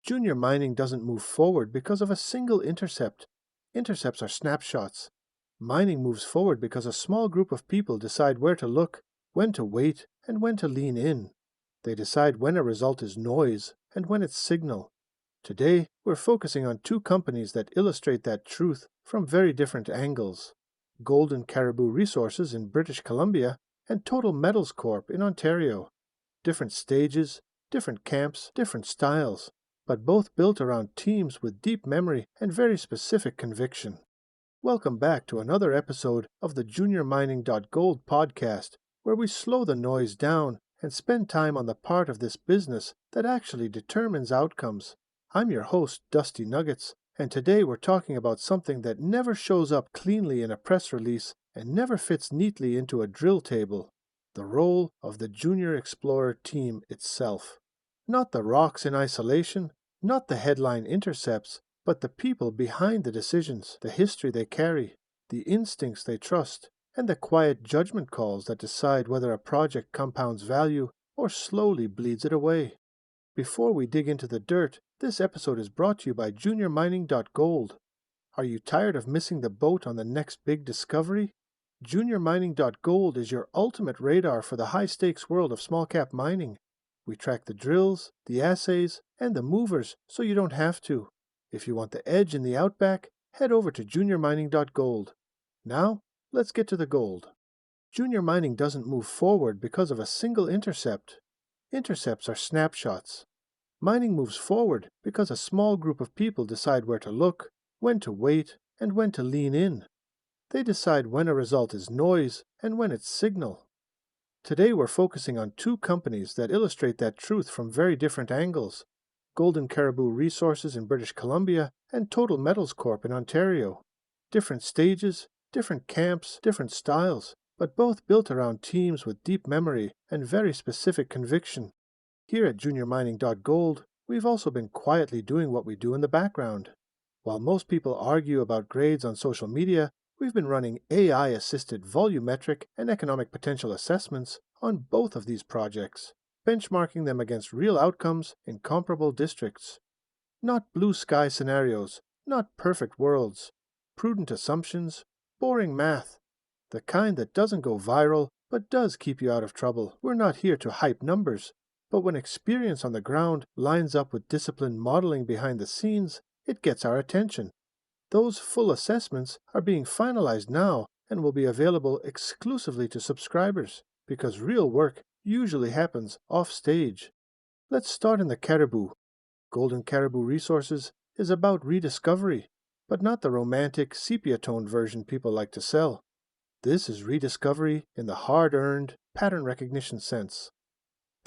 Junior mining doesn't move forward because of a single intercept. Intercepts are snapshots. Mining moves forward because a small group of people decide where to look, when to wait, and when to lean in. They decide when a result is noise and when it's signal. Today, we're focusing on two companies that illustrate that truth from very different angles. Cariboo Resources in British Columbia and Total Metals Corp in Ontario. Different stages, different camps, different styles, but both built around teams with deep memory and very specific conviction. Welcome back to another episode of the JuniorMining.gold podcast, where we slow the noise down and spend time on the part of this business that actually determines outcomes. I'm your host, Dusty Nuggets, and today we're talking about something that never shows up cleanly in a press release and never fits neatly into a drill table: the role of the junior explorer team itself. Not the rocks in isolation, not the headline intercepts, but the people behind the decisions, the history they carry, the instincts they trust, and the quiet judgment calls that decide whether a project compounds value or slowly bleeds it away. Before we dig into the dirt, this episode is brought to you by JuniorMining.gold. Are you tired of missing the boat on the next big discovery? JuniorMining.gold is your ultimate radar for the high-stakes world of small-cap mining. We track the drills, the assays, and the movers so you don't have to. If you want the edge in the outback, head over to JuniorMining.gold. Now, let's get to the gold. Junior mining doesn't move forward because of a single intercept. Intercepts are snapshots. Mining moves forward because a small group of people decide where to look, when to wait, and when to lean in. They decide when a result is noise and when it's signal. Today we're focusing on two companies that illustrate that truth from very different angles: Cariboo Resources in British Columbia and Total Metals Corp in Ontario. Different stages, different camps, different styles, but both built around teams with deep memory and very specific conviction. Here at JuniorMining.gold, we've also been quietly doing what we do in the background. While most people argue about grades on social media, we've been running AI-assisted volumetric and economic potential assessments on both of these projects, benchmarking them against real outcomes in comparable districts. Not blue sky scenarios, not perfect worlds, prudent assumptions, boring math, the kind that doesn't go viral but does keep you out of trouble. We're not here to hype numbers, but when experience on the ground lines up with disciplined modeling behind the scenes, it gets our attention. Those full assessments are being finalized now and will be available exclusively to subscribers, because real work usually happens off-stage. Let's start in the Cariboo. Cariboo Resources is about rediscovery, but not the romantic, sepia-toned version people like to sell. This is rediscovery in the hard-earned, pattern recognition sense.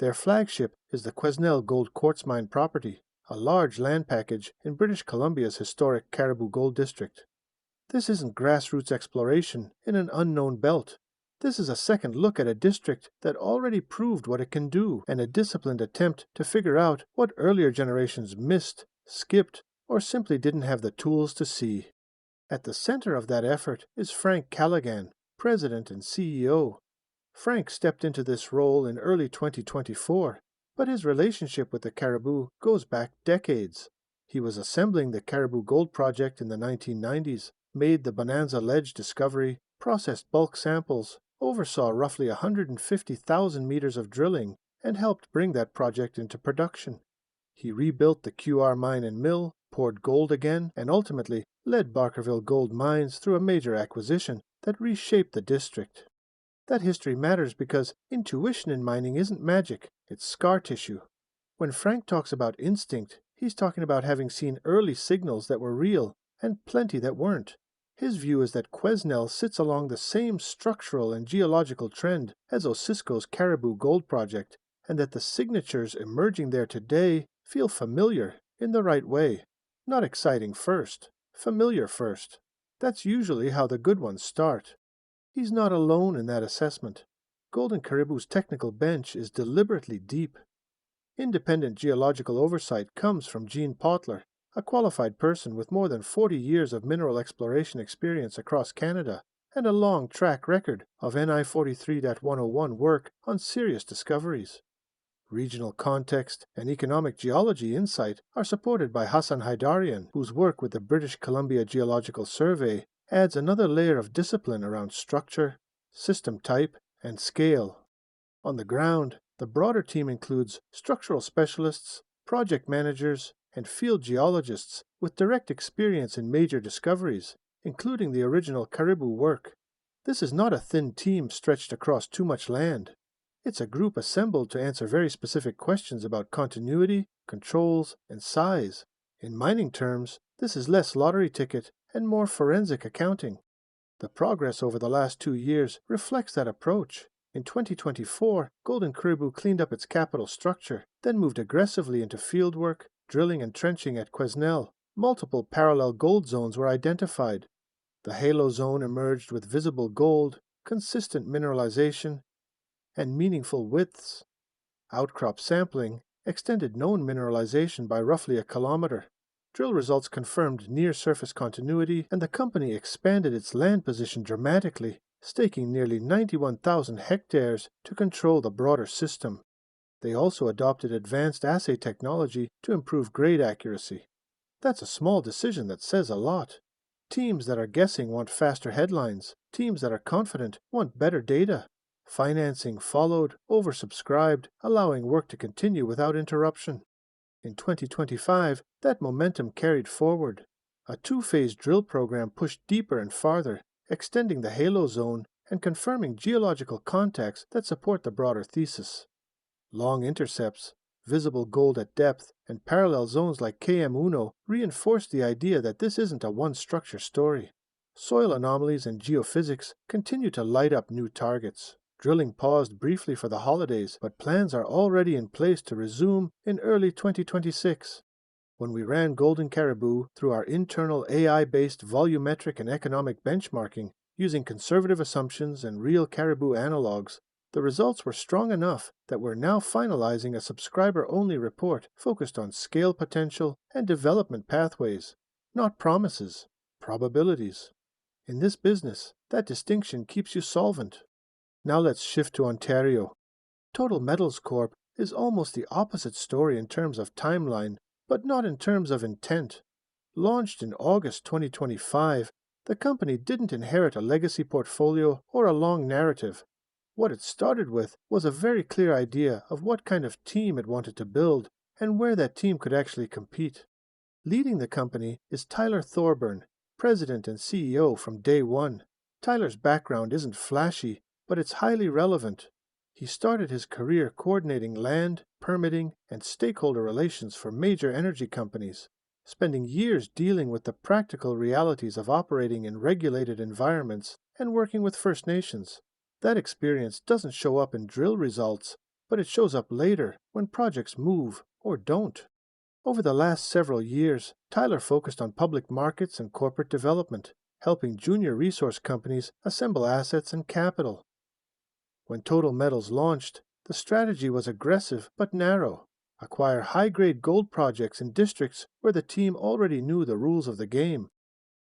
Their flagship is the Quesnel Gold Quartz Mine property, a large land package in British Columbia's historic Cariboo Gold District. This isn't grassroots exploration in an unknown belt. This is a second look at a district that already proved what it can do, and a disciplined attempt to figure out what earlier generations missed, skipped, or simply didn't have the tools to see. At the center of that effort is Frank Callaghan, President and CEO. Frank stepped into this role in early 2024, but his relationship with the Cariboo goes back decades. He was assembling the Cariboo Gold Project in the 1990s, made the Bonanza Ledge discovery, processed bulk samples, oversaw roughly 150,000 meters of drilling, and helped bring that project into production. He rebuilt the QR mine and mill, poured gold again, and ultimately led Barkerville Gold Mines through a major acquisition that reshaped the district. That history matters because intuition in mining isn't magic, it's scar tissue. When Frank talks about instinct, he's talking about having seen early signals that were real and plenty that weren't. His view is that Quesnel sits along the same structural and geological trend as Osisko's Cariboo Gold Project, and that the signatures emerging there today feel familiar in the right way. Not exciting first, familiar first. That's usually how the good ones start. He's not alone in that assessment. Cariboo's technical bench is deliberately deep. Independent geological oversight comes from Gene Potler, a qualified person with more than 40 years of mineral exploration experience across Canada and a long track record of NI 43.101 work on serious discoveries. Regional context and economic geology insight are supported by Hassan Haidarian, whose work with the British Columbia Geological Survey adds another layer of discipline around structure, system type, and scale. On the ground, the broader team includes structural specialists, project managers, and field geologists with direct experience in major discoveries, including the original Cariboo work. This is not a thin team stretched across too much land. It's a group assembled to answer very specific questions about continuity, controls, and size. In mining terms, this is less lottery ticket and more forensic accounting. The progress over the last 2 years reflects that approach. In 2024, Golden Caribou cleaned up its capital structure, then moved aggressively into fieldwork, drilling and trenching at Quesnel. Multiple parallel gold zones were identified. The Halo Zone emerged with visible gold, consistent mineralization, and meaningful widths. Outcrop sampling extended known mineralization by roughly a kilometer. Drill results confirmed near-surface continuity, and the company expanded its land position dramatically, staking nearly 91,000 hectares to control the broader system. They also adopted advanced assay technology to improve grade accuracy. That's a small decision that says a lot. Teams that are guessing want faster headlines. Teams that are confident want better data. Financing followed, oversubscribed, allowing work to continue without interruption. In 2025, that momentum carried forward. A 2-phase drill program pushed deeper and farther, extending the Halo Zone and confirming geological contacts that support the broader thesis. Long intercepts, visible gold at depth, and parallel zones like KM Uno reinforce the idea that this isn't a one-structure story. Soil anomalies and geophysics continue to light up new targets. Drilling paused briefly for the holidays, but plans are already in place to resume in early 2026. When we ran Golden Caribou through our internal AI-based volumetric and economic benchmarking using conservative assumptions and real caribou analogs, the results were strong enough that we're now finalizing a subscriber-only report focused on scale potential and development pathways, not promises, probabilities. In this business, that distinction keeps you solvent. Now let's shift to Ontario. Total Metals Corp is almost the opposite story in terms of timeline, but not in terms of intent. Launched in August 2025, the company didn't inherit a legacy portfolio or a long narrative. What it started with was a very clear idea of what kind of team it wanted to build and where that team could actually compete. Leading the company is Tyler Thorburn, President and CEO from day one. Tyler's background isn't flashy, but it's highly relevant. He started his career coordinating land, permitting, and stakeholder relations for major energy companies, spending years dealing with the practical realities of operating in regulated environments and working with First Nations. That experience doesn't show up in drill results, but it shows up later when projects move or don't. Over the last several years, Tyler focused on public markets and corporate development, helping junior resource companies assemble assets and capital. When Total Metals launched, the strategy was aggressive but narrow. Acquire high-grade gold projects in districts where the team already knew the rules of the game.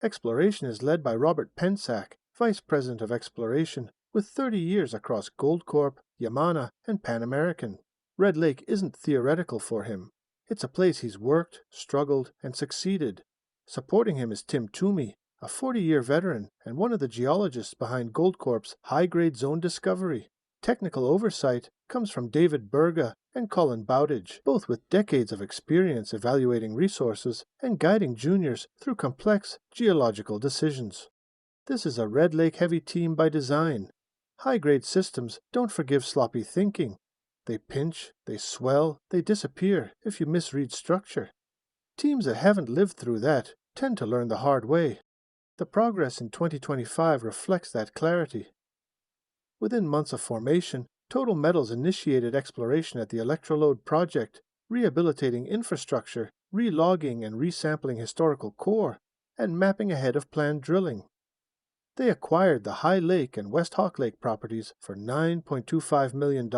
Exploration is led by Robert Pensack, Vice President of Exploration, with 30 years across Gold Corp, Yamana, and Pan American. Red Lake isn't theoretical for him. It's a place he's worked, struggled, and succeeded. Supporting him is Tim Toomey, a 40-year veteran and one of the geologists behind Gold Corp's high-grade zone discovery. Technical oversight comes from David Berga and Colin Bowditch, both with decades of experience evaluating resources and guiding juniors through complex geological decisions. This is a Red Lake-heavy team by design. High-grade systems don't forgive sloppy thinking. They pinch, they swell, they disappear if you misread structure. Teams that haven't lived through that tend to learn the hard way. The progress in 2025 reflects that clarity. Within months of formation, Total Metals initiated exploration at the Electrolode project, rehabilitating infrastructure, re-logging and resampling historical core, and mapping ahead of planned drilling. They acquired the High Lake and West Hawk Lake properties for $9.25 million,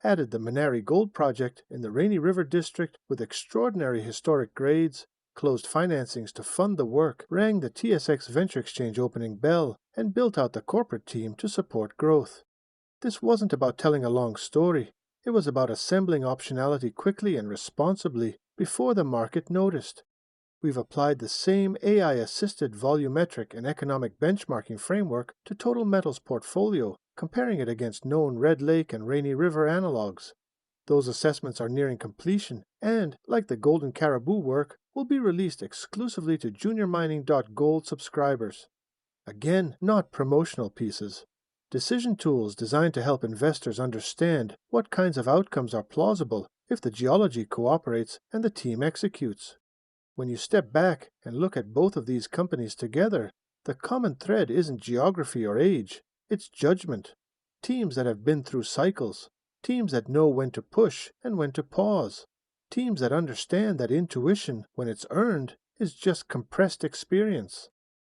added the Minari Gold Project in the Rainy River District with extraordinary historic grades, closed financings to fund the work, rang the TSX Venture Exchange opening bell, and built out the corporate team to support growth. This wasn't about telling a long story. It was about assembling optionality quickly and responsibly before the market noticed. We've applied the same AI-assisted volumetric and economic benchmarking framework to Total Metals' portfolio, comparing it against known Red Lake and Rainy River analogs. Those assessments are nearing completion and, like the Golden Cariboo work, will be released exclusively to JuniorMining.gold subscribers. Again, not promotional pieces. Decision tools designed to help investors understand what kinds of outcomes are plausible if the geology cooperates and the team executes. When you step back and look at both of these companies together, the common thread isn't geography or age, it's judgment. Teams that have been through cycles, teams that know when to push and when to pause, teams that understand that intuition, when it's earned, is just compressed experience.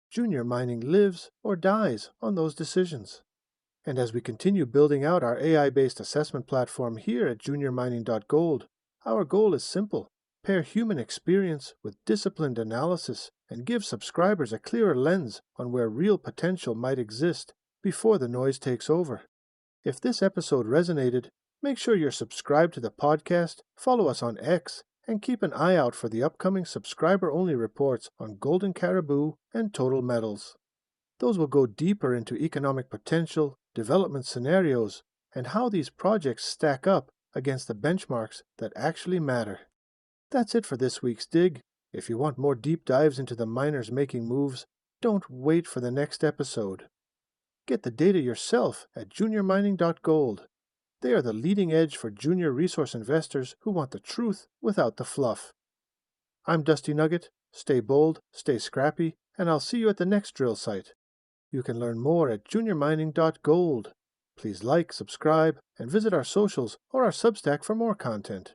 Junior Mining lives or dies on those decisions. And as we continue building out our AI-based assessment platform here at JuniorMining.gold, our goal is simple: pair human experience with disciplined analysis and give subscribers a clearer lens on where real potential might exist before the noise takes over. If this episode resonated, make sure you're subscribed to the podcast, follow us on X, and keep an eye out for the upcoming subscriber-only reports on Golden Cariboo and Total Metals. Those will go deeper into economic potential, development scenarios, and how these projects stack up against the benchmarks that actually matter. That's it for this week's dig. If you want more deep dives into the miners making moves, don't wait for the next episode. Get the data yourself at JuniorMining.gold. They are the leading edge for junior resource investors who want the truth without the fluff. I'm Dusty Nugget. Stay bold, stay scrappy, and I'll see you at the next drill site. You can learn more at JuniorMining.gold. Please like, subscribe, and visit our socials or our Substack for more content.